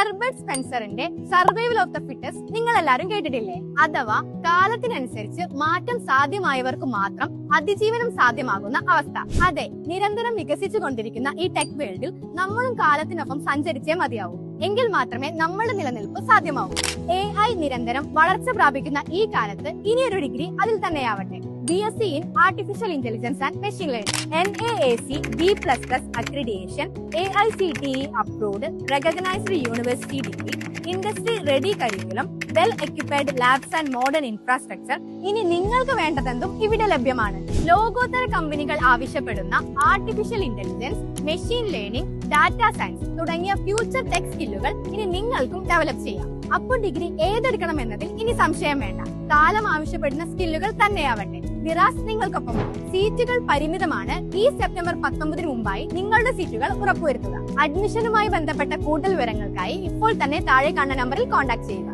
Herbert സ്പെൻസറിന്റെ survival of the fittest നിങ്ങൾ എല്ലാവരും കേട്ടിട്ടില്ലേ? അഥവാ കാലത്തിനനുസരിച്ച് മാറ്റം സാധ്യമായവർക്ക് മാത്രം അതിജീവനം സാധ്യമാകുന്ന അവസ്ഥ. അതെ, നിരന്തരം വികസിച്ചു കൊണ്ടിരിക്കുന്ന ഈ ടെക് വേൾഡിൽ നമ്മളും കാലത്തിനൊപ്പം സഞ്ചരിച്ചേ മതിയാവൂ. എങ്കിൽ മാത്രമേ നമ്മളുടെ നിലനിൽപ്പ് സാധ്യമാവൂ. AI നിരന്തരം വളർച്ച പ്രാപിക്കുന്ന ഈ കാലത്ത് ഇനിയൊരു ഡിഗ്രി അതിൽ തന്നെയാവട്ടെ. BSc in Artificial Intelligence and Machine Learning, NAAC B++ accreditation, AICTE approved, recognized university degree, industry ready curriculum, well equipped labs and modern infrastructure. ഇനി നിങ്ങൾക്ക് വേണ്ടതെന്തും ഇവിടെ ലഭ്യമാണ്. ലോകോത്തര കമ്പനികൾ ആവശ്യപ്പെടുന്ന artificial intelligence, machine learning, data science തുടങ്ങിയ future tech സ്കില്ലുകൾ ഇനി നിങ്ങൾക്കും ഡെവലപ്പ് ചെയ്യാം. അപ്പോൾ ഡിഗ്രി ഏതെടുക്കണം എന്നതിൽ ഇനി സംശയം വേണ്ട. കാലം ആവശ്യപ്പെടുന്ന സ്കില്ലുകൾ തന്നെയാവട്ടെ. വിറാസ് നിങ്ങൾക്കൊപ്പം. സീറ്റുകൾ പരിമിതമാണ്. ഈ സെപ്റ്റംബർ 19 മുമ്പായി നിങ്ങളുടെ സീറ്റുകൾ ഉറപ്പുവരുത്തുക. അഡ്മിഷനുമായി ബന്ധപ്പെട്ട കൂടുതൽ വിവരങ്ങൾക്കായി ഇപ്പോൾ തന്നെ താഴെ കാണുന്ന നമ്പറിൽ കോൺടാക്ട് ചെയ്യുക.